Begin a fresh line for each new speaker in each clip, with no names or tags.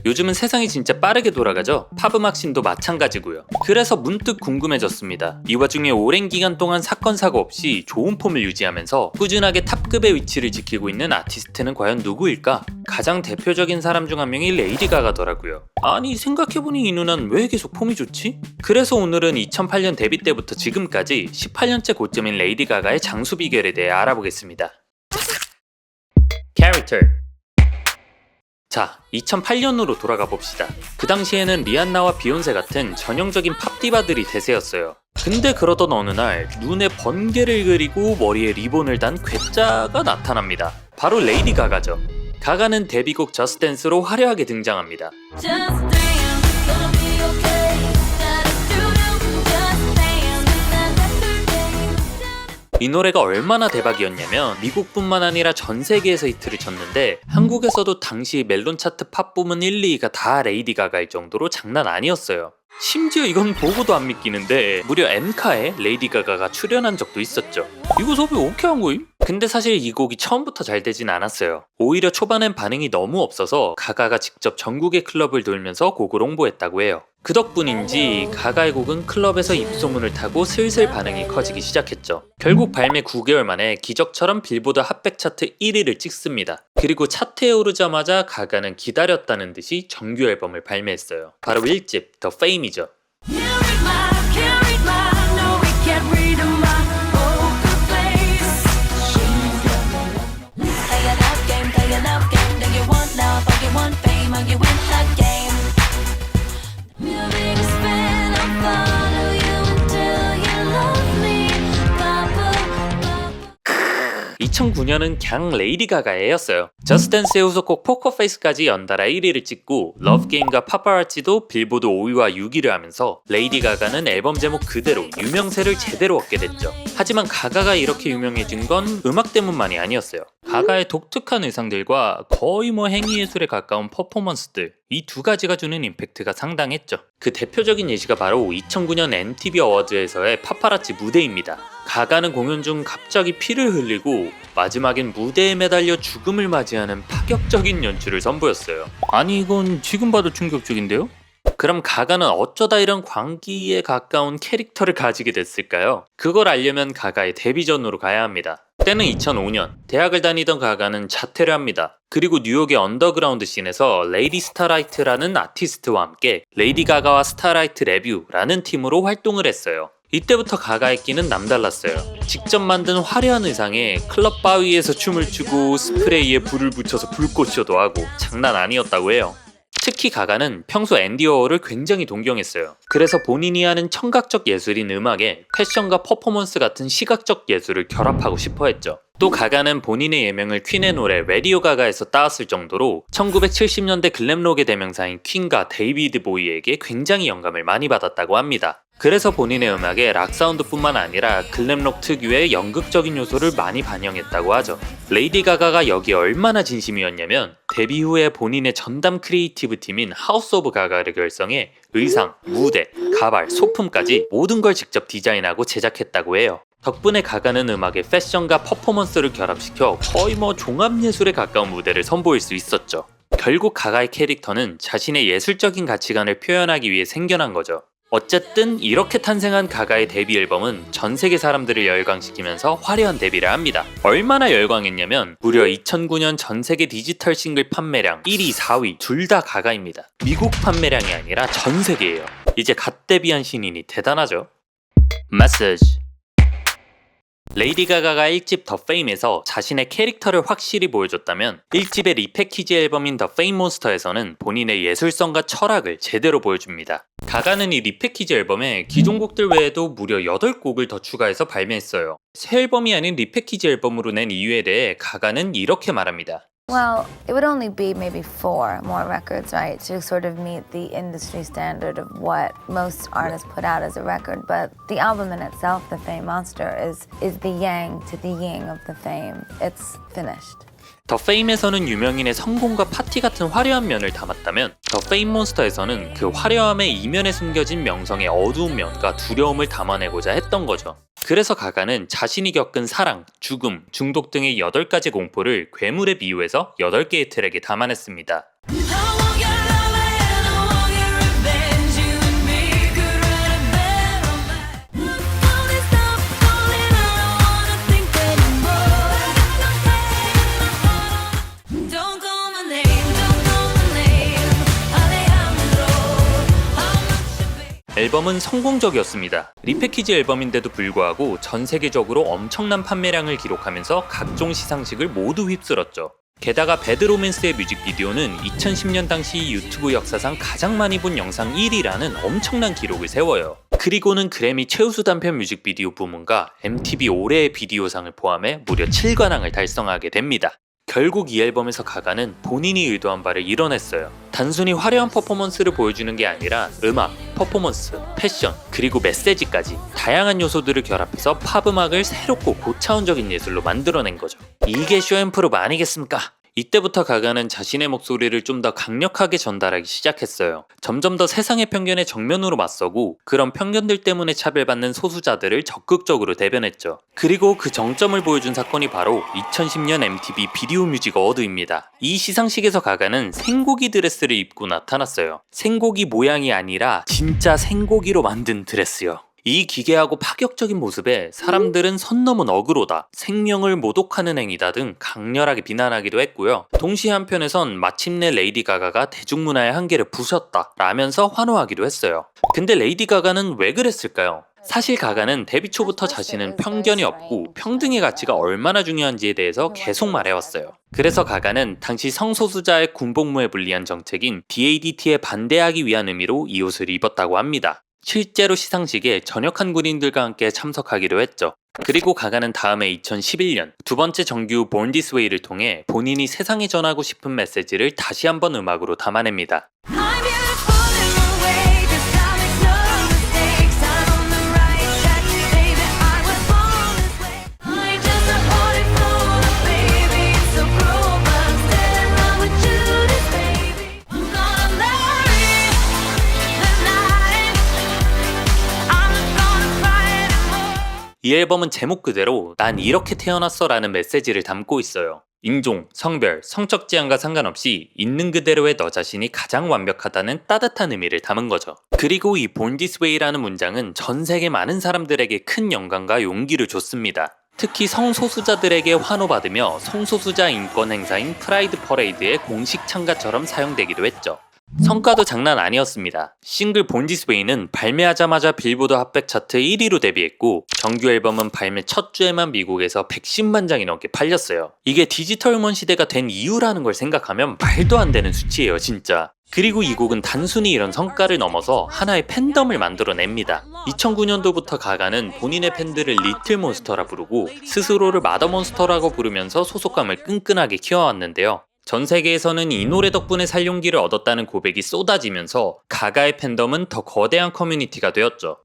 요즘은 세상이 진짜 빠르게 돌아가죠? 팝음악 씬도 마찬가지고요. 그래서 문득 궁금해졌습니다. 이 와중에 오랜 기간 동안 사건 사고 없이 좋은 폼을 유지하면서 꾸준하게 탑급의 위치를 지키고 있는 아티스트는 과연 누구일까? 가장 대표적인 사람 중 한 명이 레이디 가가더라고요. 아니 생각해보니 이 누나는 왜 계속 폼이 좋지? 그래서 오늘은 2008년 데뷔 때부터 지금까지 18년째 고점인 레이디 가가의 장수 비결에 대해 알아보겠습니다. 캐릭터. 자, 2008년으로 돌아가 봅시다. 그 당시에는 리안나와 비욘세 같은 전형적인 팝 디바들이 대세였어요. 근데 그러던 어느 날 눈에 번개를 그리고 머리에 리본을 단 괴짜가 나타납니다. 바로 레이디 가가죠. 가가는 데뷔곡 저스트 댄스로 화려하게 등장합니다. 이 노래가 얼마나 대박이었냐면 미국뿐만 아니라 전 세계에서 히트를 쳤는데 한국에서도 당시 멜론 차트 팝 부문 1, 2위가 다 레이디 가가일 정도로 장난 아니었어요. 심지어 이건 보고도 안 믿기는데 무려 엔카에 레이디 가가가 출연한 적도 있었죠. 이거 섭외 오케이 한 거임? 근데 사실 이 곡이 처음부터 잘 되진 않았어요. 오히려 초반엔 반응이 너무 없어서 가가가 직접 전국의 클럽을 돌면서 곡을 홍보했다고 해요. 그 덕분인지 가가의 곡은 클럽에서 입소문을 타고 슬슬 반응이 커지기 시작했죠. 결국 발매 9개월 만에 기적처럼 빌보드 핫백 차트 1위를 찍습니다. 그리고 차트에 오르자마자 가가는 기다렸다는 듯이 정규 앨범을 발매했어요. 바로 1집 더 페임이죠. (2009년은) 그냥 레이디 가가였어요. 저스트 댄스의 후속곡 포커페이스까지 연달아 1위를 찍고 러브게임과 파파라치도 빌보드 5위와 6위를 하면서 레이디 가가는 앨범 제목 그대로 유명세를 제대로 얻게 됐죠. 하지만 가가가 이렇게 유명해진 건 음악 때문만이 아니었어요. 가가의 독특한 의상들과 거의 행위예술에 가까운 퍼포먼스들, 이 두 가지가 주는 임팩트가 상당했죠. 그 대표적인 예시가 바로 2009년 MTV 어워즈에서의 파파라치 무대입니다. 가가는 공연 중 갑자기 피를 흘리고 마지막엔 무대에 매달려 죽음을 맞이하는 파격적인 연출을 선보였어요. 아니 이건 지금 봐도 충격적인데요? 그럼 가가는 어쩌다 이런 광기에 가까운 캐릭터를 가지게 됐을까요? 그걸 알려면 가가의 데뷔전으로 가야 합니다. 때는 2005년, 대학을 다니던 가가는 자퇴를 합니다. 그리고 뉴욕의 언더그라운드 씬에서 레이디 스타라이트라는 아티스트와 함께 레이디 가가와 스타라이트 레뷰라는 팀으로 활동을 했어요. 이때부터 가가의 끼는 남달랐어요. 직접 만든 화려한 의상에 클럽 바위에서 춤을 추고 스프레이에 불을 붙여서 불꽃쇼도 하고 장난 아니었다고 해요. 특히 가가는 평소 앤디 워홀을 굉장히 동경했어요. 그래서 본인이 하는 청각적 예술인 음악에 패션과 퍼포먼스 같은 시각적 예술을 결합하고 싶어 했죠. 또 가가는 본인의 예명을 퀸의 노래 라디오 가가에서 따왔을 정도로 1970년대 글램록의 대명사인 퀸과 데이비드 보이에게 굉장히 영감을 많이 받았다고 합니다. 그래서 본인의 음악에 락 사운드뿐만 아니라 글램록 특유의 연극적인 요소를 많이 반영했다고 하죠. 레이디 가가가 여기에 얼마나 진심이었냐면 데뷔 후에 본인의 전담 크리에이티브 팀인 하우스 오브 가가를 결성해 의상, 무대, 가발, 소품까지 모든 걸 직접 디자인하고 제작했다고 해요. 덕분에 가가는 음악의 패션과 퍼포먼스를 결합시켜 거의 종합예술에 가까운 무대를 선보일 수 있었죠. 결국 가가의 캐릭터는 자신의 예술적인 가치관을 표현하기 위해 생겨난 거죠. 어쨌든 이렇게 탄생한 가가의 데뷔 앨범은 전 세계 사람들을 열광시키면서 화려한 데뷔를 합니다. 얼마나 열광했냐면 무려 2009년 전 세계 디지털 싱글 판매량 1위, 4위 둘 다 가가입니다. 미국 판매량이 아니라 전 세계예요. 이제 갓 데뷔한 신인이 대단하죠. 메시지. 레이디 가가가 1집 더 페임에서 자신의 캐릭터를 확실히 보여줬다면 1집의 리패키지 앨범인 더 페임 몬스터에서는 본인의 예술성과 철학을 제대로 보여줍니다. 가가는 이 리패키지 앨범에 기존 곡들 외에도 무려 8곡을 더 추가해서 발매했어요. 새 앨범이 아닌 리패키지 앨범으로 낸 이유에 대해 가가는 이렇게 말합니다.
Well, it would only be maybe 4 more records, right, to sort of meet the industry standard of what most artists put out as a record. But the album in itself, The Fame Monster, is the yang to the yin of the fame. It's finished.
더 페임에서는 유명인의 성공과 파티 같은 화려한 면을 담았다면 더 페임 몬스터에서는 그 화려함의 이면에 숨겨진 명성의 어두운 면과 두려움을 담아내고자 했던 거죠. 그래서 가가는 자신이 겪은 사랑, 죽음, 중독 등의 8가지 공포를 괴물에 비유해서 8개의 트랙에 담아냈습니다. 앨범은 성공적이었습니다. 리패키지 앨범인데도 불구하고 전 세계적으로 엄청난 판매량을 기록하면서 각종 시상식을 모두 휩쓸었죠. 게다가 배드 로맨스의 뮤직비디오는 2010년 당시 유튜브 역사상 가장 많이 본 영상 1위라는 엄청난 기록을 세워요. 그리고는 그래미 최우수 단편 뮤직비디오 부문과 MTV 올해의 비디오상을 포함해 무려 7관왕을 달성하게 됩니다. 결국 이 앨범에서 가가는 본인이 의도한 바를 이뤄냈어요. 단순히 화려한 퍼포먼스를 보여주는 게 아니라 음악, 퍼포먼스, 패션, 그리고 메시지까지 다양한 요소들을 결합해서 팝 음악을 새롭고 고차원적인 예술로 만들어낸 거죠. 이게 쇼앤프로브 아니겠습니까? 이때부터 가가는 자신의 목소리를 좀 더 강력하게 전달하기 시작했어요. 점점 더 세상의 편견에 정면으로 맞서고 그런 편견들 때문에 차별받는 소수자들을 적극적으로 대변했죠. 그리고 그 정점을 보여준 사건이 바로 2010년 MTV 비디오 뮤직 어워드입니다. 이 시상식에서 가가는 생고기 드레스를 입고 나타났어요. 생고기 모양이 아니라 진짜 생고기로 만든 드레스요. 이 기괴하고 파격적인 모습에 사람들은 선 넘은 어그로다, 생명을 모독하는 행위다 등 강렬하게 비난하기도 했고요. 동시에 한편에선 마침내 레이디 가가가 대중문화의 한계를 부쉈다 라면서 환호하기도 했어요. 근데 레이디 가가는 왜 그랬을까요? 사실 가가는 데뷔 초부터 자신은 편견이 없고 평등의 가치가 얼마나 중요한지에 대해서 계속 말해왔어요. 그래서 가가는 당시 성소수자의 군복무에 불리한 정책인 DADT에 반대하기 위한 의미로 이 옷을 입었다고 합니다. 실제로 시상식에 전역한 군인들과 함께 참석하기도 했죠. 그리고 가가는 다음해 2011년 두 번째 정규 Born This Way를 통해 본인이 세상에 전하고 싶은 메시지를 다시 한번 음악으로 담아냅니다. 이 앨범은 제목 그대로 난 이렇게 태어났어 라는 메시지를 담고 있어요. 인종, 성별, 성적 지향과 상관없이 있는 그대로의 너 자신이 가장 완벽하다는 따뜻한 의미를 담은 거죠. 그리고 이 Born This Way라는 문장은 전 세계 많은 사람들에게 큰 영감과 용기를 줬습니다. 특히 성소수자들에게 환호받으며 성소수자 인권 행사인 프라이드 퍼레이드의 공식 참가처럼 사용되기도 했죠. 성과도 장난 아니었습니다. 싱글 Born This Way는 발매하자마자 빌보드 핫백 차트 1위로 데뷔했고 정규 앨범은 발매 첫 주에만 미국에서 110만 장이 넘게 팔렸어요. 이게 디지털 음원 시대가 된 이유라는 걸 생각하면 말도 안 되는 수치예요, 진짜. 그리고 이 곡은 단순히 이런 성과를 넘어서 하나의 팬덤을 만들어냅니다. 2009년도부터 가가는 본인의 팬들을 리틀 몬스터라 부르고 스스로를 마더 몬스터라고 부르면서 소속감을 끈끈하게 키워왔는데요. 전 세계에서는 이 노래 덕분에 살 용기를 얻었다는 고백이 쏟아지면서 가가의 팬덤은 더 거대한 커뮤니티가 되었죠.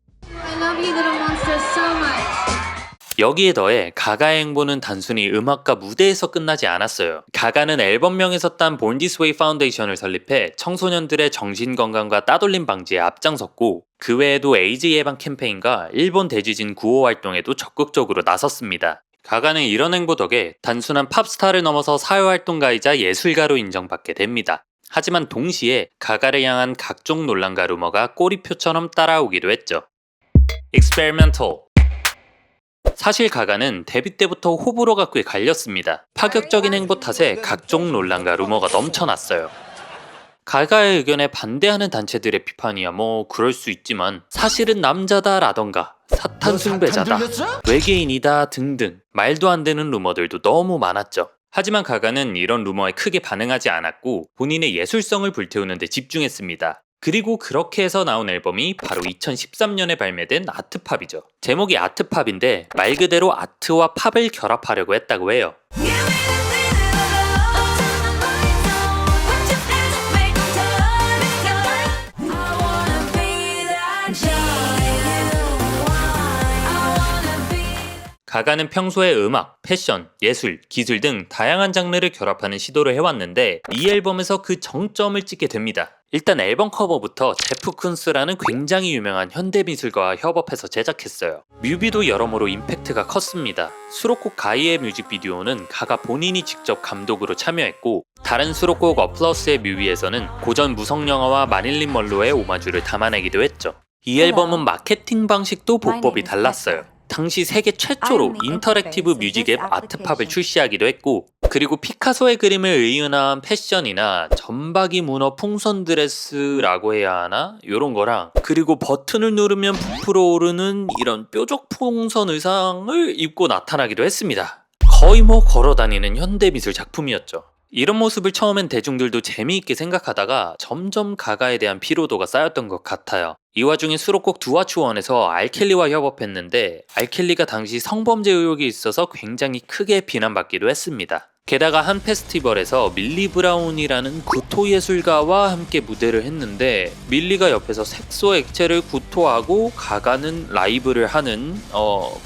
여기에 더해 가가의 행보는 단순히 음악과 무대에서 끝나지 않았어요. 가가는 앨범명에서 딴 Born This Way 파운데이션을 설립해 청소년들의 정신건강과 따돌림 방지에 앞장섰고 그 외에도 에이즈 예방 캠페인과 일본 대지진 구호 활동에도 적극적으로 나섰습니다. 가가는 이런 행보 덕에 단순한 팝스타를 넘어서 사회활동가이자 예술가로 인정받게 됩니다. 하지만 동시에 가가를 향한 각종 논란과 루머가 꼬리표처럼 따라오기도 했죠. Experimental. 사실 가가는 데뷔 때부터 호불호가 꽤 갈렸습니다. 파격적인 행보 탓에 각종 논란과 루머가 넘쳐났어요. 가가의 의견에 반대하는 단체들의 비판이야 뭐 그럴 수 있지만 사실은 남자다 라던가 사탄 숭배자다, 외계인이다 등등 말도 안 되는 루머들도 너무 많았죠. 하지만 가가는 이런 루머에 크게 반응하지 않았고 본인의 예술성을 불태우는 데 집중했습니다. 그리고 그렇게 해서 나온 앨범이 바로 2013년에 발매된 아트팝이죠. 제목이 아트팝인데 말 그대로 아트와 팝을 결합하려고 했다고 해요. 가가는 평소에 음악, 패션, 예술, 기술 등 다양한 장르를 결합하는 시도를 해왔는데 이 앨범에서 그 정점을 찍게 됩니다. 일단 앨범 커버부터 제프 쿤스라는 굉장히 유명한 현대미술가와 협업해서 제작했어요. 뮤비도 여러모로 임팩트가 컸습니다. 수록곡 가이의 뮤직비디오는 가가 본인이 직접 감독으로 참여했고 다른 수록곡 어플러스의 뮤비에서는 고전 무성영화와 마릴린 먼로의 오마주를 담아내기도 했죠. 이 앨범은 마케팅 방식도 보법이 달랐어요. 당시 세계 최초로 인터랙티브 뮤직 앱 아트팝을 출시하기도 했고, 그리고 피카소의 그림을 의은한 패션이나 점박이 문어 풍선 드레스라고 해야 하나? 요런 거랑, 그리고 버튼을 누르면 부풀어 오르는 이런 뾰족 풍선 의상을 입고 나타나기도 했습니다. 거의 뭐 걸어다니는 현대미술 작품이었죠. 이런 모습을 처음엔 대중들도 재미있게 생각하다가 점점 가가에 대한 피로도가 쌓였던 것 같아요. 이 와중에 수록곡 두와추원에서 알켈리와 협업했는데 알켈리가 당시 성범죄 의혹이 있어서 굉장히 크게 비난받기도 했습니다. 게다가 한 페스티벌에서 밀리 브라운이라는 구토 예술가와 함께 무대를 했는데 밀리가 옆에서 색소 액체를 구토하고 가가는 라이브를 하는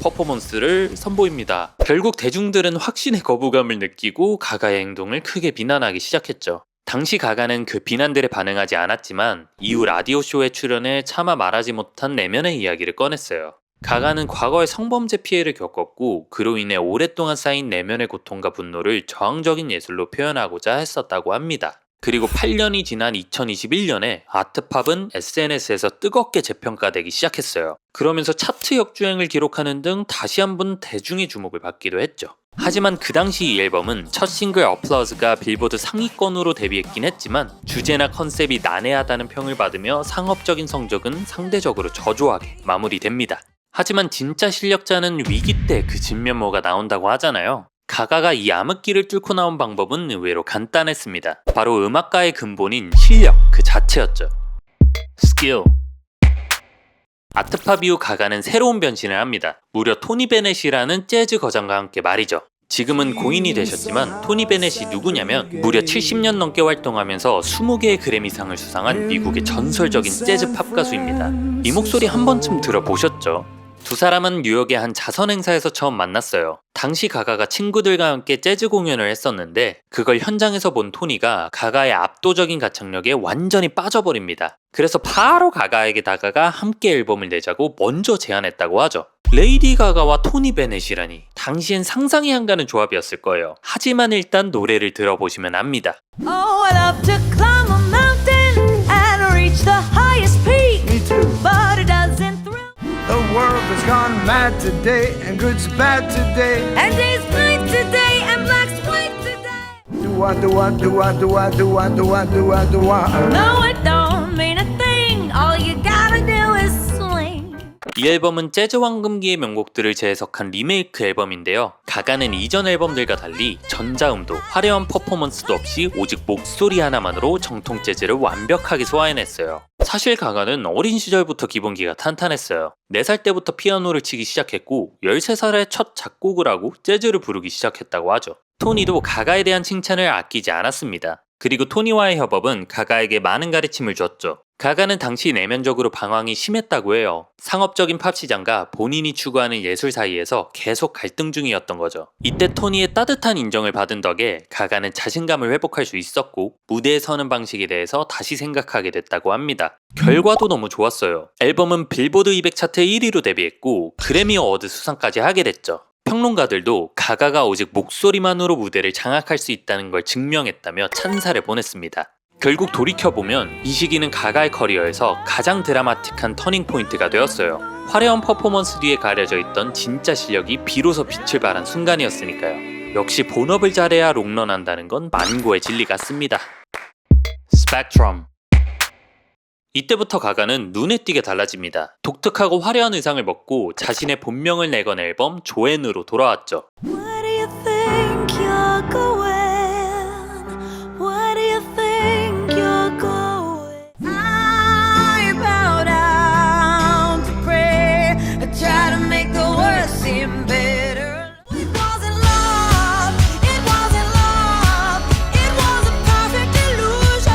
퍼포먼스를 선보입니다. 결국 대중들은 확신의 거부감을 느끼고 가가의 행동을 크게 비난하기 시작했죠. 당시 가가는 그 비난들에 반응하지 않았지만 이후 라디오쇼에 출연해 차마 말하지 못한 내면의 이야기를 꺼냈어요. 가가는 과거에 성범죄 피해를 겪었고 그로 인해 오랫동안 쌓인 내면의 고통과 분노를 저항적인 예술로 표현하고자 했었다고 합니다. 그리고 8년이 지난 2021년에 아트팝은 SNS에서 뜨겁게 재평가되기 시작했어요. 그러면서 차트 역주행을 기록하는 등 다시 한번 대중의 주목을 받기도 했죠. 하지만 그 당시 이 앨범은 첫 싱글 어플러즈가 빌보드 상위권으로 데뷔했긴 했지만 주제나 컨셉이 난해하다는 평을 받으며 상업적인 성적은 상대적으로 저조하게 마무리됩니다. 하지만 진짜 실력자는 위기 때 그 진면모가 나온다고 하잖아요. 가가가 이 암흑기를 뚫고 나온 방법은 의외로 간단했습니다. 바로 음악가의 근본인 실력 그 자체였죠. 스킬. 아트팝 이후 가가는 새로운 변신을 합니다. 무려 토니 베넷이라는 재즈 거장과 함께 말이죠. 지금은 고인이 되셨지만 토니 베넷이 누구냐면 무려 70년 넘게 활동하면서 20개의 그래미상을 수상한 미국의 전설적인 재즈 팝 가수입니다. 이 목소리 한 번쯤 들어보셨죠? 두 사람은 뉴욕의 한 자선 행사에서 처음 만났어요. 당시 가가가 친구들과 함께 재즈 공연을 했었는데 그걸 현장에서 본 토니가 가가의 압도적인 가창력에 완전히 빠져버립니다. 그래서 바로 가가에게 다가가 함께 앨범을 내자고 먼저 제안했다고 하죠. 레이디 가가와 토니 베넷이라니 당시엔 상상이 안 가는 조합이었을 거예요. 하지만 일단 노래를 들어보시면 압니다.
Oh, I love to climb a mountain and reach the highest peak.
Me too.
But it doesn't thrill.
The world has gone mad today, and good's bad today.
And day's night today and black's white today.
Do I, do I, do I, do I, do I, do I, do I, do I?
No, it don't mean a thing. All you gotta do is swing.
이 앨범은 재즈 황금기의 명곡들을 재해석한 리메이크 앨범인데요. 가가는 이전 앨범들과 달리 전자음도 화려한 퍼포먼스도 없이 오직 목소리 하나만으로 정통 재즈를 완벽하게 소화해냈어요. 사실 가가는 어린 시절부터 기본기가 탄탄했어요. 4살 때부터 피아노를 치기 시작했고 13살에 첫 작곡을 하고 재즈를 부르기 시작했다고 하죠. 토니도 가가에 대한 칭찬을 아끼지 않았습니다. 그리고 토니와의 협업은 가가에게 많은 가르침을 줬죠. 가가는 당시 내면적으로 방황이 심했다고 해요. 상업적인 팝 시장과 본인이 추구하는 예술 사이에서 계속 갈등 중이었던 거죠. 이때 토니의 따뜻한 인정을 받은 덕에 가가는 자신감을 회복할 수 있었고 무대에 서는 방식에 대해서 다시 생각하게 됐다고 합니다. 결과도 너무 좋았어요. 앨범은 빌보드 200 차트 1위로 데뷔했고 그래미 어워드 수상까지 하게 됐죠. 평론가들도 가가가 오직 목소리만으로 무대를 장악할 수 있다는 걸 증명했다며 찬사를 보냈습니다. 결국 돌이켜보면 이 시기는 가가의 커리어에서 가장 드라마틱한 터닝포인트가 되었어요. 화려한 퍼포먼스 뒤에 가려져 있던 진짜 실력이 비로소 빛을 발한 순간이었으니까요. 역시 본업을 잘해야 롱런한다는 건 만고의 진리 같습니다. 스펙트럼. 이때부터 가가는 눈에 띄게 달라집니다. 독특하고 화려한 의상을 벗고 자신의 본명을 내건 앨범 조앤으로 돌아왔죠.
Where do you think you're going? Where do you think you're going? I bow down to pray. I try to make the worst seem better. It wasn't love. It wasn't love. It was a perfect illusion.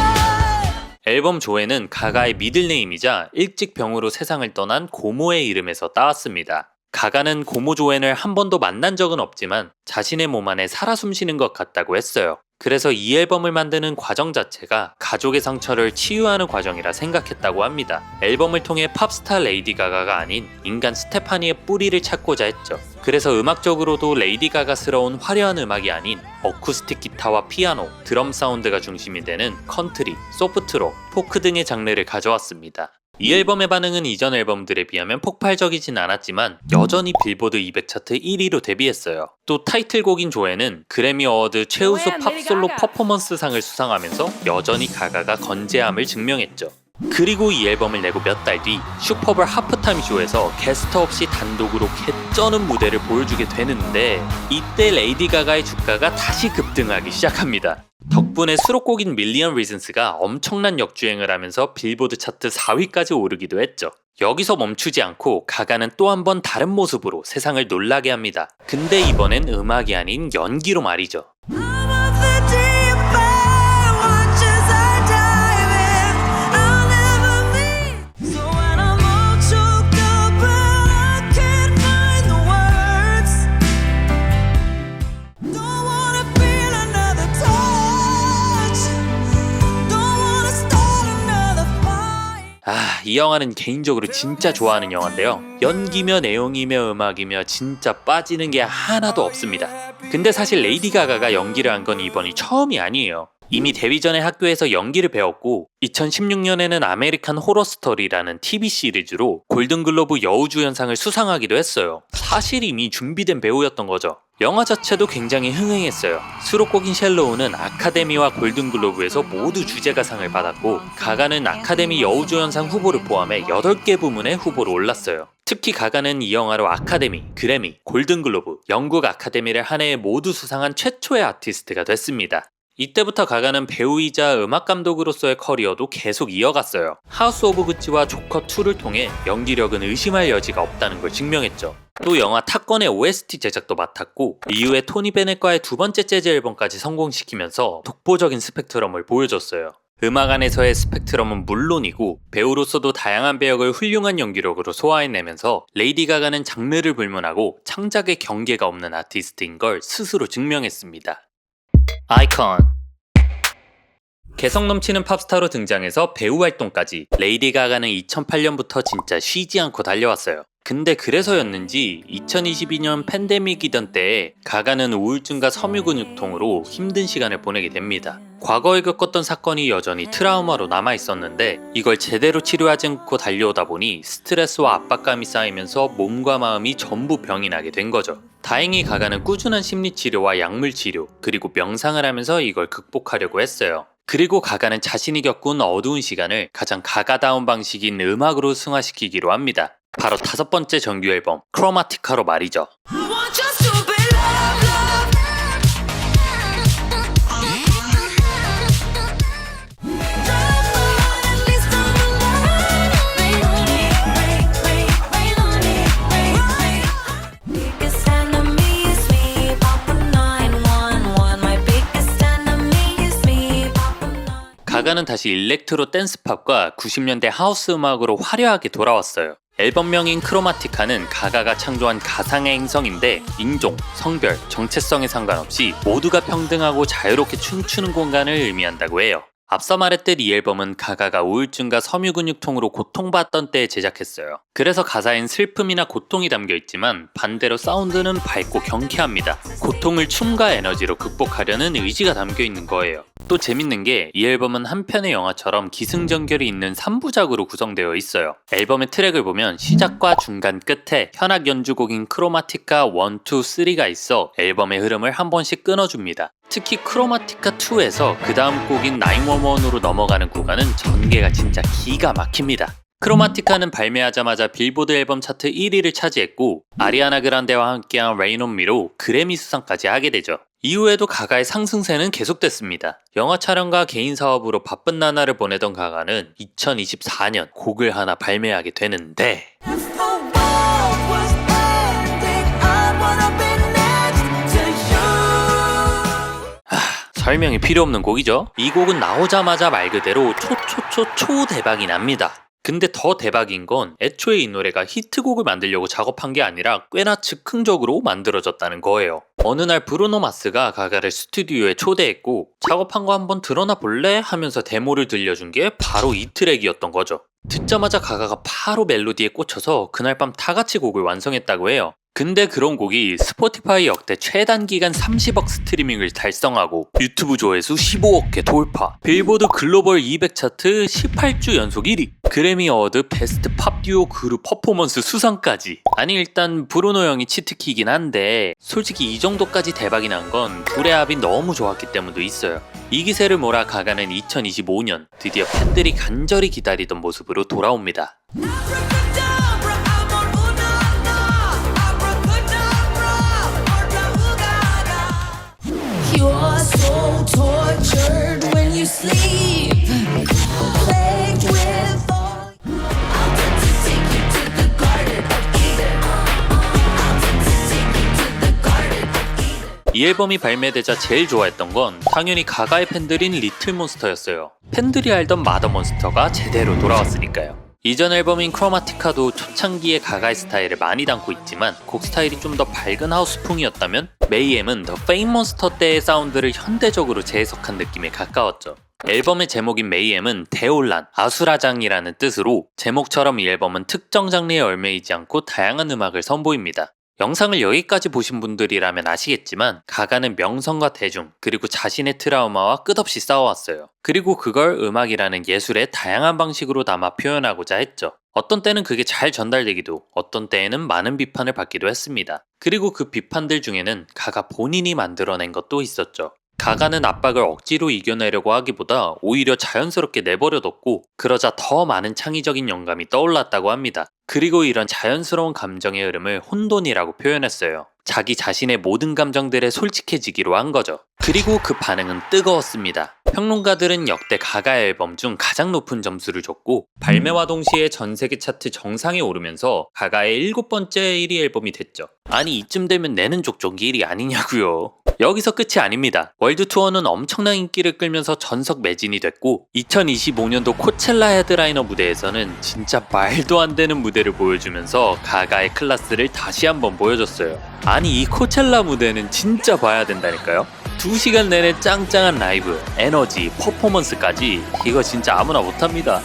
앨범 조앤은 가가의 미들네임이자 일찍 병으로 세상을 떠난 고모의 이름에서 따왔습니다. 가가는 고모 조앤을 한 번도 만난 적은 없지만 자신의 몸 안에 살아 숨쉬는 것 같다고 했어요. 그래서 이 앨범을 만드는 과정 자체가 가족의 상처를 치유하는 과정이라 생각했다고 합니다. 앨범을 통해 팝스타 레이디 가가가 아닌 인간 스테파니의 뿌리를 찾고자 했죠. 그래서 음악적으로도 레이디 가가스러운 화려한 음악이 아닌 어쿠스틱 기타와 피아노, 드럼 사운드가 중심이 되는 컨트리, 소프트록, 포크 등의 장르를 가져왔습니다. 이 앨범의 반응은 이전 앨범들에 비하면 폭발적이진 않았지만 여전히 빌보드 200 차트 1위로 데뷔했어요. 또 타이틀곡인 조에는 그래미 어워드 최우수 팝솔로 퍼포먼스상을 수상하면서 여전히 가가가 건재함을 증명했죠. 그리고 이 앨범을 내고 몇 달 뒤 슈퍼볼 하프타임 쇼에서 게스트 없이 단독으로 개쩌는 무대를 보여주게 되는데 이때 레이디 가가의 주가가 다시 급등하기 시작합니다. 덕분에 수록곡인 밀리언 리즌스가 엄청난 역주행을 하면서 빌보드 차트 4위까지 오르기도 했죠. 여기서 멈추지 않고 가가는 또 한 번 다른 모습으로 세상을 놀라게 합니다. 근데 이번엔 음악이 아닌 연기로 말이죠. 이 영화는 개인적으로 진짜 좋아하는 영화인데요. 연기며 내용이며 음악이며 진짜 빠지는 게 하나도 없습니다. 근데 사실 레이디 가가가 연기를 한 건 이번이 처음이 아니에요. 이미 데뷔 전에 학교에서 연기를 배웠고 2016년에는 아메리칸 호러 스토리라는 TV 시리즈로 골든글로브 여우주연상을 수상하기도 했어요. 사실 이미 준비된 배우였던 거죠. 영화 자체도 굉장히 흥행했어요. 수록곡인 쉘로우는 아카데미와 골든글로브에서 모두 주제가상을 받았고 가가는 아카데미 여우주연상 후보를 포함해 8개 부문에 후보로 올랐어요. 특히 가가는 이 영화로 아카데미, 그래미, 골든글로브, 영국 아카데미를 한 해에 모두 수상한 최초의 아티스트가 됐습니다. 이때부터 가가는 배우이자 음악감독으로서의 커리어도 계속 이어갔어요. 하우스 오브 구찌와 조커2를 통해 연기력은 의심할 여지가 없다는 걸 증명했죠. 또 영화 탑건의 OST 제작도 맡았고 이후에 토니 베넷과의 두 번째 재즈 앨범까지 성공시키면서 독보적인 스펙트럼을 보여줬어요. 음악 안에서의 스펙트럼은 물론이고 배우로서도 다양한 배역을 훌륭한 연기력으로 소화해내면서 레이디 가가는 장르를 불문하고 창작의 경계가 없는 아티스트인 걸 스스로 증명했습니다. 아이콘. 개성 넘치는 팝스타로 등장해서 배우 활동까지 레이디 가가는 2008년부터 진짜 쉬지 않고 달려왔어요. 근데 그래서였는지 2022년 팬데믹이던 때에 가가는 우울증과 섬유근육통으로 힘든 시간을 보내게 됩니다. 과거에 겪었던 사건이 여전히 트라우마로 남아있었는데 이걸 제대로 치료하지 않고 달려오다 보니 스트레스와 압박감이 쌓이면서 몸과 마음이 전부 병이 나게 된 거죠. 다행히 가가는 꾸준한 심리치료와 약물치료 그리고 명상을 하면서 이걸 극복하려고 했어요. 그리고 가가는 자신이 겪은 어두운 시간을 가장 가가다운 방식인 음악으로 승화시키기로 합니다. 바로 5번째 정규 앨범 크로마티카로 말이죠. 가가는 다시 일렉트로 댄스팝과 90년대 하우스 음악으로 화려하게 돌아왔어요. 앨범명인 크로마티카는 가가가 창조한 가상의 행성인데 인종, 성별, 정체성에 상관없이 모두가 평등하고 자유롭게 춤추는 공간을 의미한다고 해요. 앞서 말했듯 이 앨범은 가가가 우울증과 섬유근육통으로 고통받던 때에 제작했어요. 그래서 가사엔 슬픔이나 고통이 담겨있지만 반대로 사운드는 밝고 경쾌합니다. 고통을 춤과 에너지로 극복하려는 의지가 담겨있는 거예요. 또 재밌는 게 이 앨범은 한 편의 영화처럼 기승전결이 있는 3부작으로 구성되어 있어요. 앨범의 트랙을 보면 시작과 중간 끝에 현악 연주곡인 크로마티카 1, 2, 3가 있어 앨범의 흐름을 한 번씩 끊어줍니다. 특히 크로마티카 2에서 그 다음 곡인 911으로 넘어가는 구간은 전개가 진짜 기가 막힙니다. 크로마티카는 발매하자마자 빌보드 앨범 차트 1위를 차지했고 아리아나 그란데와 함께한 Rain on Me로 그래미 수상까지 하게 되죠. 이후에도 가가의 상승세는 계속됐습니다. 영화 촬영과 개인 사업으로 바쁜 나날을 보내던 가가는 2024년 곡을 하나 발매하게 되는데 설명이 필요 없는 곡이죠. 이 곡은 나오자마자 말 그대로 초 대박이 납니다. 근데 더 대박인 건 애초에 이 노래가 히트곡을 만들려고 작업한 게 아니라 꽤나 즉흥적으로 만들어졌다는 거예요. 어느 날 브루노 마스가 가가를 스튜디오에 초대했고 작업한 거 한번 드러나 볼래? 하면서 데모를 들려준 게 바로 이 트랙이었던 거죠. 듣자마자 가가가 바로 멜로디에 꽂혀서 그날 밤 다 같이 곡을 완성했다고 해요. 근데 그런 곡이 스포티파이 역대 최단기간 30억 스트리밍을 달성하고 유튜브 조회수 15억 개 돌파, 빌보드 글로벌 200 차트 18주 연속 1위, 그래미 어워드 베스트 팝 듀오 그룹 퍼포먼스 수상까지. 아니 일단 브루노 형이 치트키이긴 한데 솔직히 이 정도까지 대박이 난 건 둘의 합이 너무 좋았기 때문도 있어요. 이 기세를 몰아 가가는 2025년 드디어 팬들이 간절히 기다리던 모습으로 돌아옵니다.
Abracadabra, I'm on ooh-na-na. Abracadabra, ooh-na-na. You are so tortured when you sleep, plagued with all. I'll take you to the Garden of Eden. I'll take you to the Garden of Eden.
이 앨범이 발매되자 제일 좋아했던 건 당연히 가가의 팬들인 리틀몬스터였어요. 팬들이 알던 마더몬스터가 제대로 돌아왔으니까요. 이전 앨범인 크로마티카도 초창기의 가가의 스타일을 많이 담고 있지만 곡 스타일이 좀 더 밝은 하우스풍이었다면 메이엠은 더 페임몬스터 때의 사운드를 현대적으로 재해석한 느낌에 가까웠죠. 앨범의 제목인 메이엠은 대혼란, 아수라장이라는 뜻으로 제목처럼 이 앨범은 특정 장르에 얽매이지 않고 다양한 음악을 선보입니다. 영상을 여기까지 보신 분들이라면 아시겠지만 가가는 명성과 대중 그리고 자신의 트라우마와 끝없이 싸워왔어요. 그리고 그걸 음악이라는 예술의 다양한 방식으로 담아 표현하고자 했죠. 어떤 때는 그게 잘 전달되기도 어떤 때에는 많은 비판을 받기도 했습니다. 그리고 그 비판들 중에는 가가 본인이 만들어낸 것도 있었죠. 가가는 압박을 억지로 이겨내려고 하기보다 오히려 자연스럽게 내버려뒀고 그러자 더 많은 창의적인 영감이 떠올랐다고 합니다. 그리고 이런 자연스러운 감정의 흐름을 혼돈이라고 표현했어요. 자기 자신의 모든 감정들에 솔직해지기로 한 거죠. 그리고 그 반응은 뜨거웠습니다. 평론가들은 역대 가가 앨범 중 가장 높은 점수를 줬고 발매와 동시에 전 세계 차트 정상에 오르면서 가가의 7번째 1위 앨범이 됐죠. 아니 이쯤 되면 내는 족족 1위 아니냐고요. 여기서 끝이 아닙니다. 월드 투어는 엄청난 인기를 끌면서 전석 매진이 됐고 2025년도 코첼라 헤드라이너 무대에서는 진짜 말도 안 되는 무대를 보여주면서 가가의 클래스를 다시 한번 보여줬어요. 아니 이 코첼라 무대는 진짜 봐야 된다니까요. 2시간 내내 짱짱한 라이브, 에너지, 퍼포먼스까지 이거 진짜 아무나 못합니다.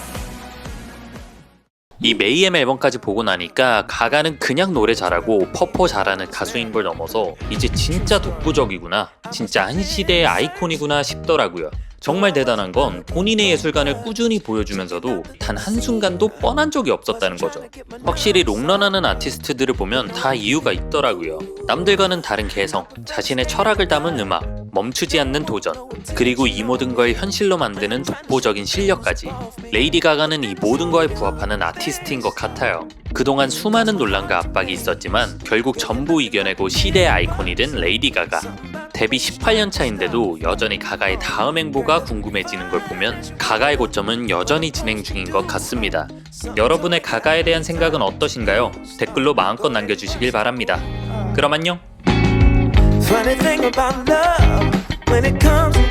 이 메이엠 앨범까지 보고 나니까 가가는 그냥 노래 잘하고 퍼포 잘하는 가수인 걸 넘어서 이제 진짜 독보적이구나, 진짜 한 시대의 아이콘이구나 싶더라고요. 정말 대단한 건 본인의 예술관을 꾸준히 보여주면서도 단 한순간도 뻔한 적이 없었다는 거죠. 확실히 롱런하는 아티스트들을 보면 다 이유가 있더라고요. 남들과는 다른 개성, 자신의 철학을 담은 음악, 멈추지 않는 도전, 그리고 이 모든 걸 현실로 만드는 독보적인 실력까지. 레이디 가가는 이 모든 거에 부합하는 아티스트인 것 같아요. 그동안 수많은 논란과 압박이 있었지만 결국 전부 이겨내고 시대의 아이콘이 된 레이디 가가. 데뷔 18년 차인데도 여전히 가가의 다음 행보가 궁금해지는 걸 보면 가가의 고점은 여전히 진행 중인 것 같습니다. 여러분의 가가에 대한 생각은 어떠신가요? 댓글로 마음껏 남겨주시길 바랍니다. 그럼 안녕!
Funny thing about love, when it comes and